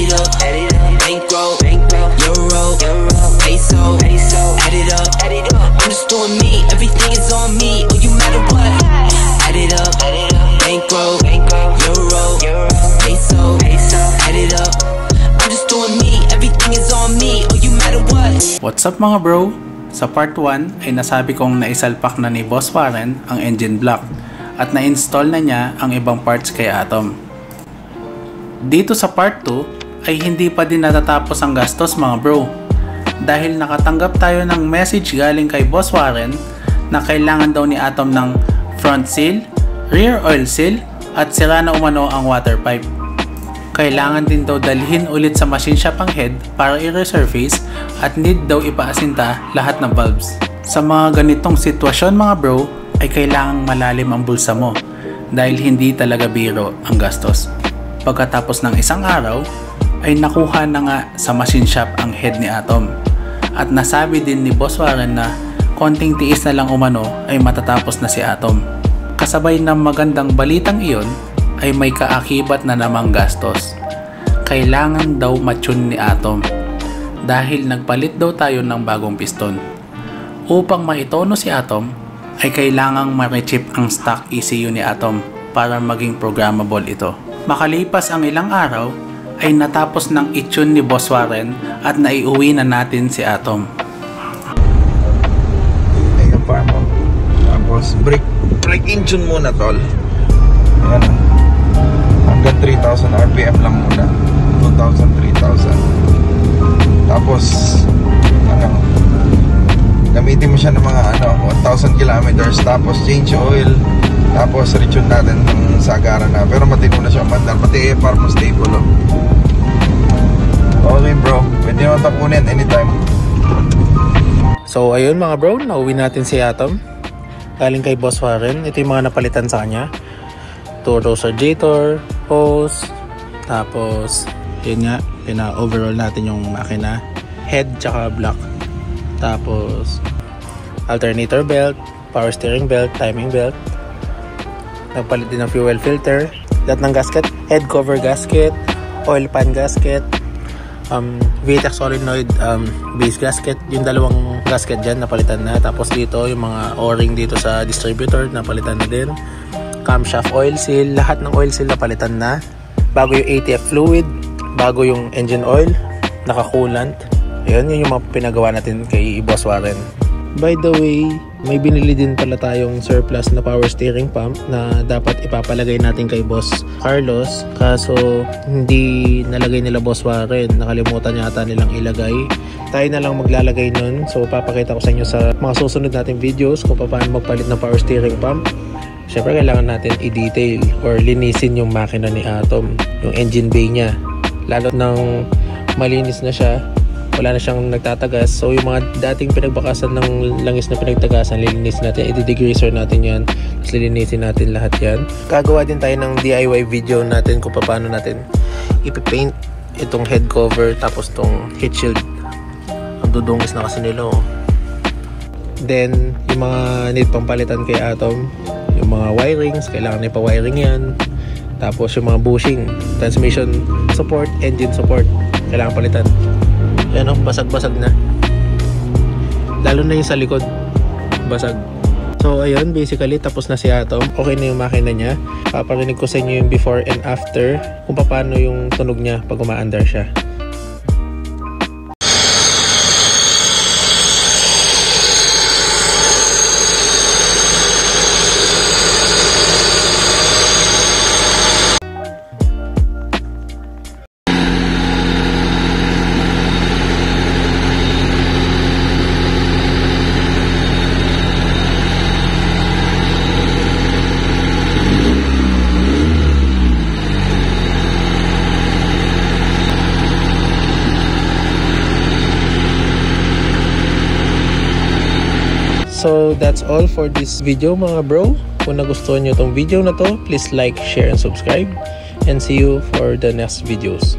it up, bankroll, euro, peso, add it up, I'm just doing me, everything is on me, oh you matter what, add it up, bankroll, euro, peso, add it up, I'm just doing me, everything is on me, oh you matter what. What's up mga bro? Sa part 1 ay nasabi kong naisalpak na ni Boss Warren ang engine block at na-install na niya ang ibang parts kay Atom. Dito sa part 2 ay hindi pa din natatapos ang gastos mga bro, dahil nakatanggap tayo ng message galing kay Boss Warren na kailangan daw ni Atom ng front seal, rear oil seal at sira na umano ang water pipe. Kailangan din daw dalhin ulit sa machine shop ang head para i-resurface at need daw ipaasinta lahat ng valves. Sa mga ganitong sitwasyon mga bro ay kailangang malalim ang bulsa mo dahil hindi talaga biro ang gastos. Pagkatapos ng isang araw ay nakuha na nga sa machine shop ang head ni Atom at nasabi din ni Boss Warren na konting tiis na lang umano ay matatapos na si Atom. Kasabay ng magandang balitang iyon ay may kaakibat na namang gastos. Kailangan daw matune ni Atom dahil nagpalit daw tayo ng bagong piston. Upang maitono si Atom ay kailangang ma-rechip ang stock ECU ni Atom para maging programmable ito. Makalipas ang ilang araw ay natapos ng i-tune ni Boss Warren at naiuwi na natin si Atom. Ayan pa mo. Tapos brake engine muna tol. Ayan. Hanggang 3,000 RPM lang muna. 2,000, 3,000. Tapos gamitin mo siya ng mga 1,000 kilometers. Tapos change oil. Tapos retune natin ng sagara na. Pero matino na siya mandar. Pati AFR mo stable. Okay bro, pwede naman tapunin anytime. So ayun mga bro, nauwi natin si Atom galing kay Boss Warren. Ito yung mga napalitan sa kanya. Turbo radiator, hose, tapos yun nga, pina-overall natin yung makina, head tsaka block, tapos alternator belt, power steering belt, timing belt, nagpalit din ng fuel filter, lahat ng gasket, head cover gasket, oil pan gasket, VTEC solenoid base gasket, yung dalawang gasket dyan napalitan na, tapos dito yung mga o-ring dito sa distributor napalitan na din, camshaft oil seal, lahat ng oil seal napalitan na, bago yung ATF fluid, bago yung engine oil, naka-coolant. Ayun, yun yung mga pinagawa natin kay Boss Warren. By the way, may binili din pala tayong surplus na power steering pump na dapat ipapalagay natin kay Boss Carlos, kaso hindi nalagay nila Boss Warren, nakalimutan yata nilang ilagay. Tayo na lang maglalagay nun, so papakita ko sa inyo sa mga susunod nating videos kung paano magpalit ng power steering pump. Siyempre kailangan natin i-detail or linisin yung makina ni Atom, yung engine bay niya, lalo nang malinis na siya, wala na siyang nagtatagas. So yung mga dating pinagbakasan ng langis na pinagtagasan, lilinisin natin, i-degreaser natin yan, tapos lilinisin natin lahat yan. Gagawa din tayo ng DIY video natin kung paano natin ipipaint itong head cover tapos itong heat shield. Ang dudungis na kasi nila Then yung mga need pang palitan kay Atom, yung mga wirings, kailangan na pa-wiring yan. Tapos yung mga bushing, transmission support, engine support, kailangan palitan. Ayan basag-basag na. Lalo na yung sa likod, basag. So ayun, basically tapos na si Atom. Okay na yung makina niya. Paparinig ko sa inyo yung before and after, kung paano yung tunog niya pag umaandar siya. So that's all for this video mga bro. Kung nagustuhan nyo tong video na to, please like, share, and subscribe. And see you for the next videos.